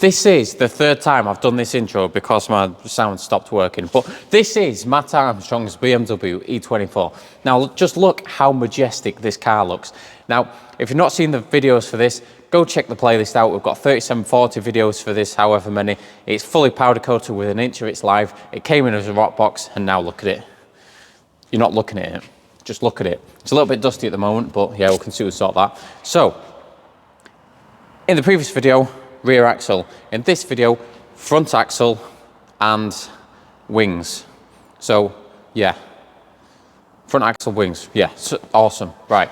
This is the third time I've done this intro because my sound stopped working, but this is Matt Armstrong's BMW E24. Now, just look how majestic this car looks. Now, if you've not seen the videos for this, go check the playlist out. We've got 3740 videos for this, however many. It's fully powder coated with an inch of its life. It came in as a rock box, and now look at it. You're not looking at it, just look at it. It's a little bit dusty at the moment, but yeah, we can soon sort that. So, in the previous video, rear axle. In this video, front axle and wings. So, yeah. Front axle, wings. Yeah, so, awesome. Right.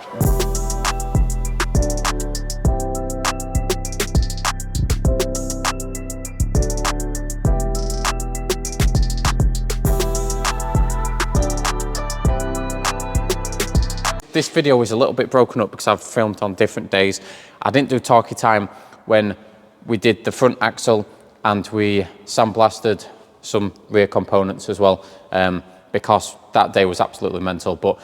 This video is a little bit broken up because I've filmed on different days. I didn't do talkie time when we did the front axle and we sandblasted some rear components as well, because that day was absolutely mental. But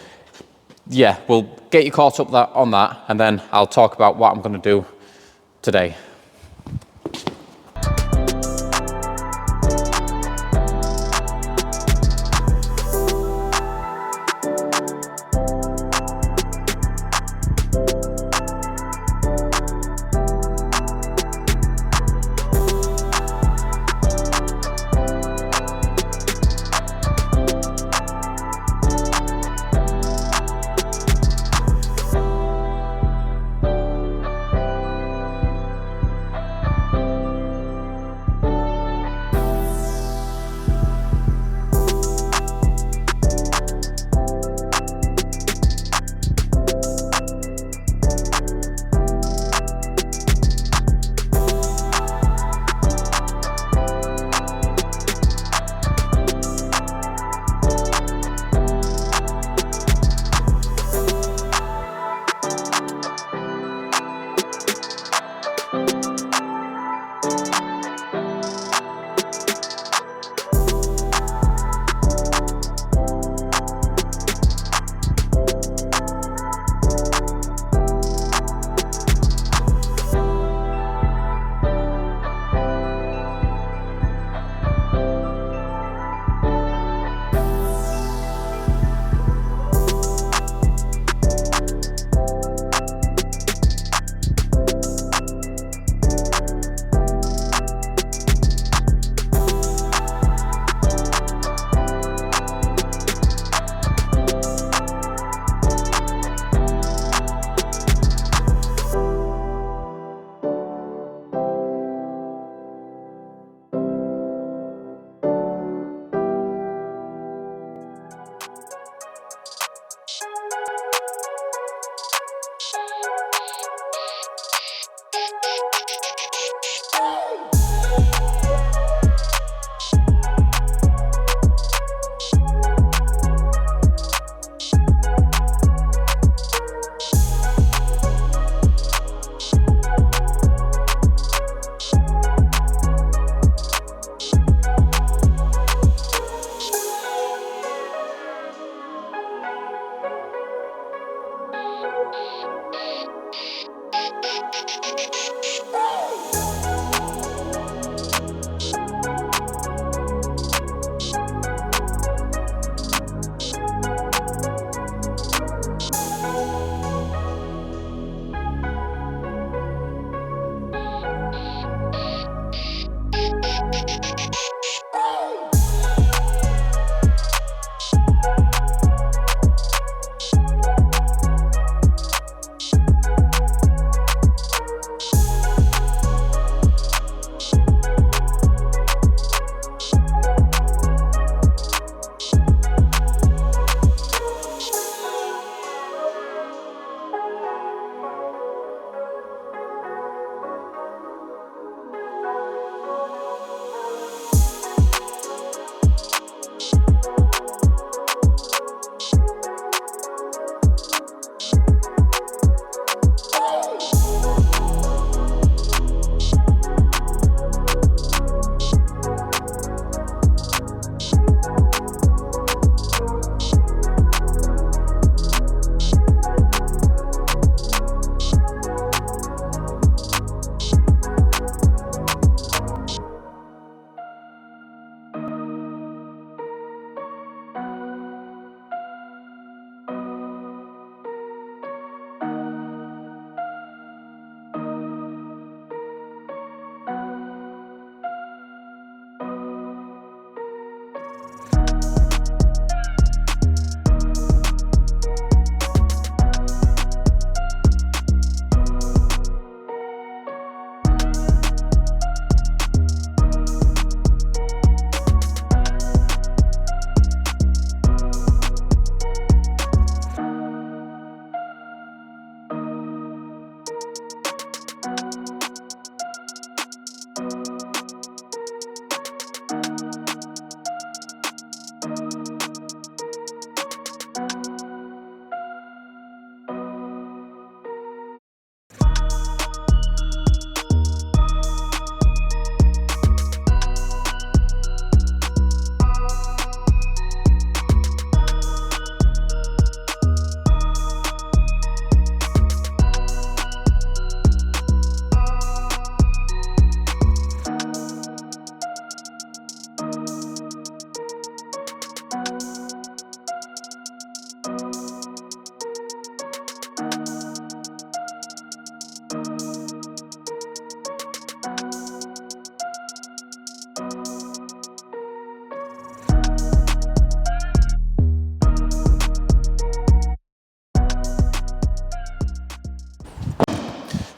yeah, we'll get you caught up on that, and then I'll talk about what I'm going to do today.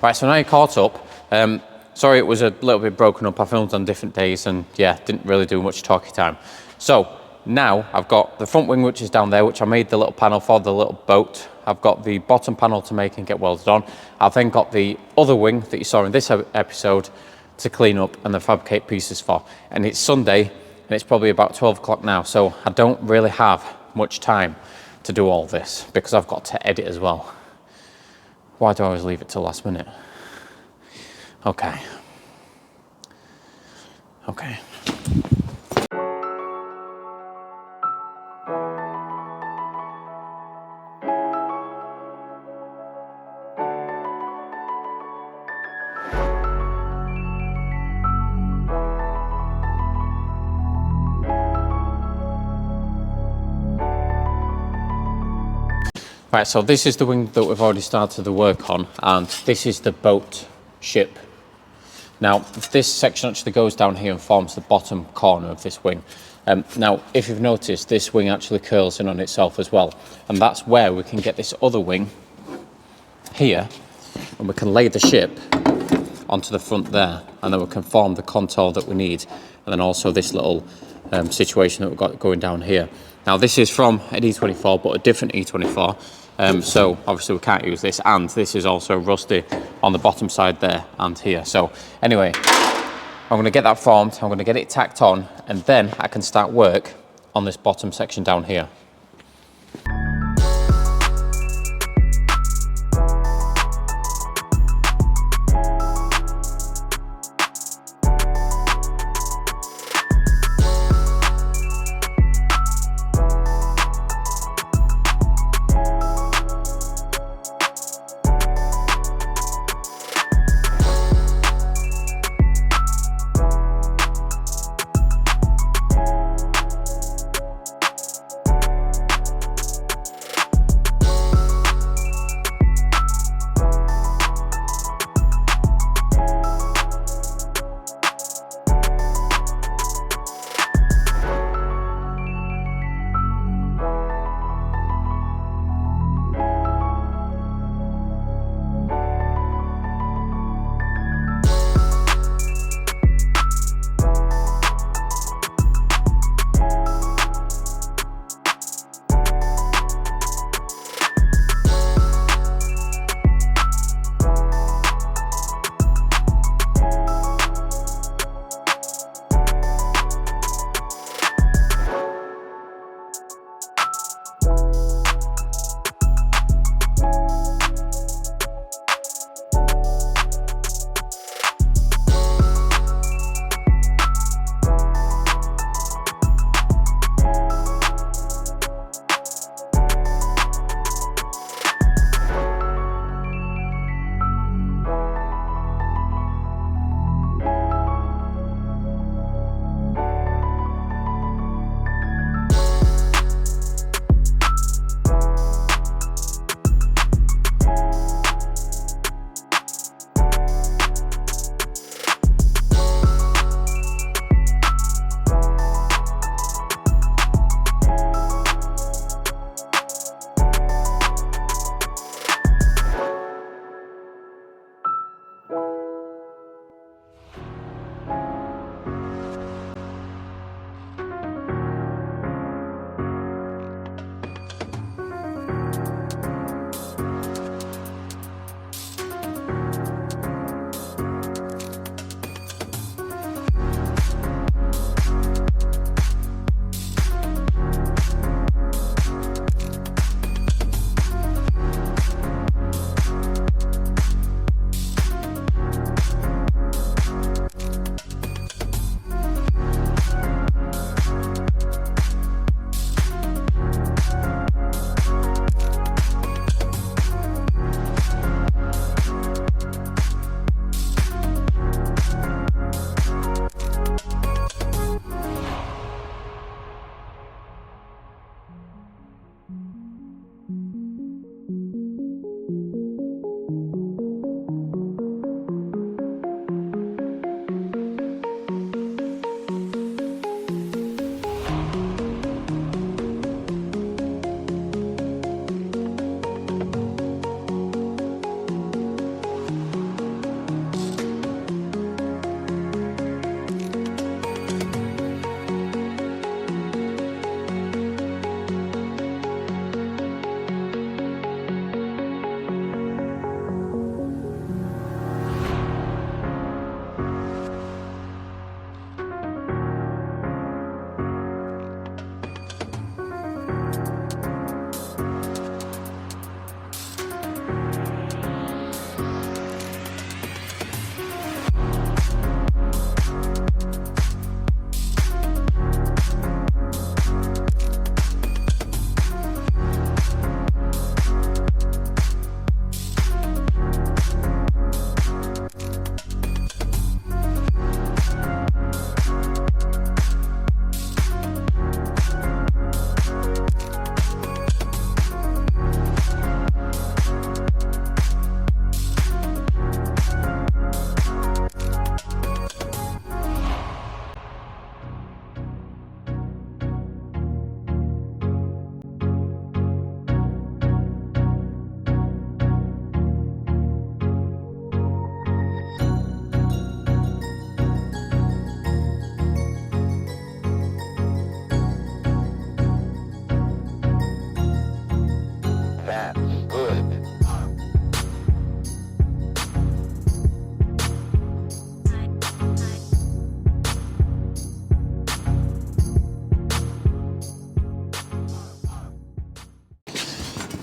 Right, so now you're caught up. Sorry, it was a little bit broken up. I filmed on different days and yeah, didn't really do much talkie time. So now I've got the front wing, which is down there, which I made the little panel for, the little boat. I've got the bottom panel to make and get welded on. I've then got the other wing that you saw in this episode to clean up and then fabricate pieces for. And it's Sunday and it's probably about 12 o'clock now. So I don't really have much time to do all this because I've got to edit as well. Why do I always leave it till last minute? Okay. Okay. Right, so this is the wing that we've already started the work on, and this is the boat ship. Now, this section actually goes down here and forms the bottom corner of this wing. Now, if you've noticed, this wing actually curls in on itself as well, and that's where we can get this other wing here, and we can lay the ship onto the front there, and then we can form the contour that we need, and then also this little situation that we've got going down here. Now this is from an E24, but a different E24, so obviously we can't use this, and this is also rusty on the bottom side there and here. So anyway, I'm going to get that formed, I'm going to get it tacked on, and then I can start work on this bottom section down here.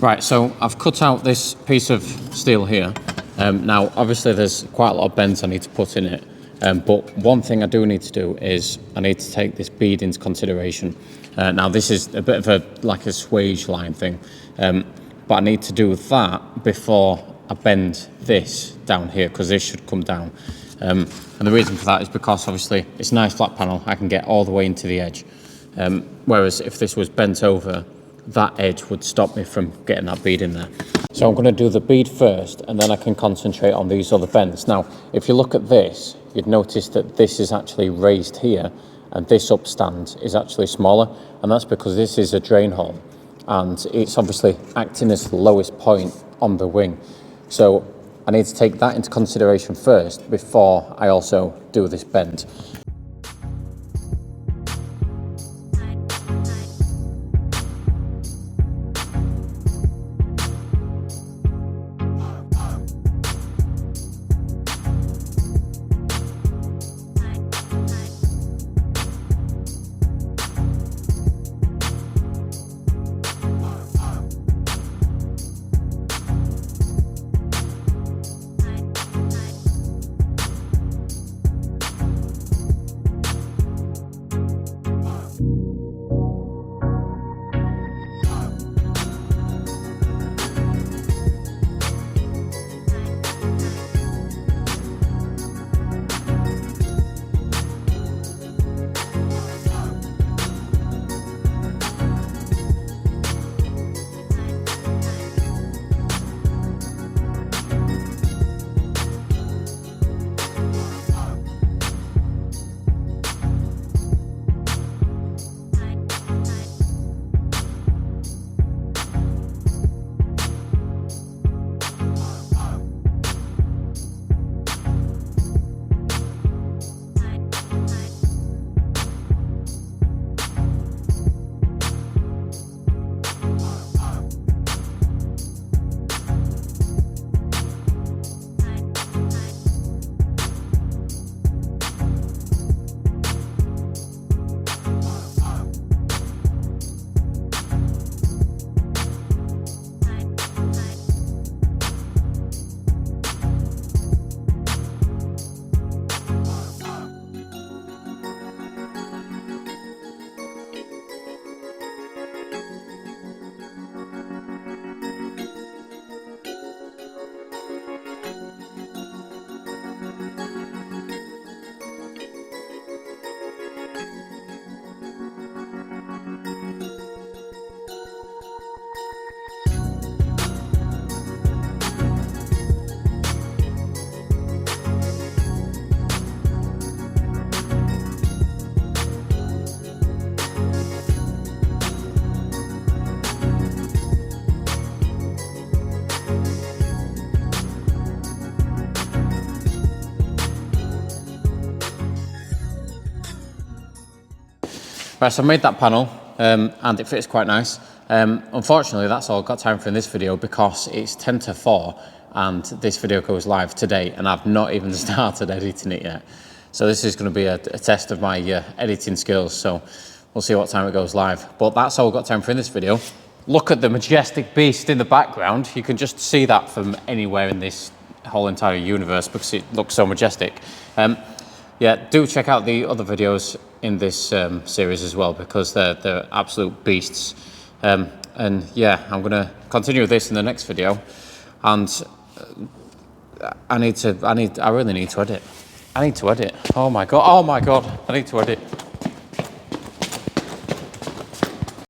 Right, so I've cut out this piece of steel here. Now, obviously there's quite a lot of bends I need to put in it. But one thing I do need to do is I need to take this bead into consideration. Now this is a bit of a like a swage line thing, but I need to do that before I bend this down here, because this should come down. And the reason for that is because obviously it's a nice flat panel, I can get all the way into the edge. Whereas if this was bent over, that edge would stop me from getting that bead in there. So I'm going to do the bead first, and then I can concentrate on these other bends. Now, if you look at this, you'd notice that this is actually raised here, and this upstand is actually smaller, and that's because this is a drain hole, and it's obviously acting as the lowest point on the wing. So I need to take that into consideration first before I also do this bend. Right, so I've made that panel and it fits quite nice. Unfortunately, that's all I've got time for in this video because it's 10 to 4 and this video goes live today and I've not even started editing it yet. So this is going to be a test of my editing skills, so we'll see what time it goes live. But that's all I've got time for in this video. Look at the majestic beast in the background. You can just see that from anywhere in this whole entire universe because it looks so majestic. Yeah, do check out the other videos in this series as well because they're absolute beasts. And yeah, I'm gonna continue with this in the next video, and I really need to edit. I need to edit. Oh my god! I need to edit.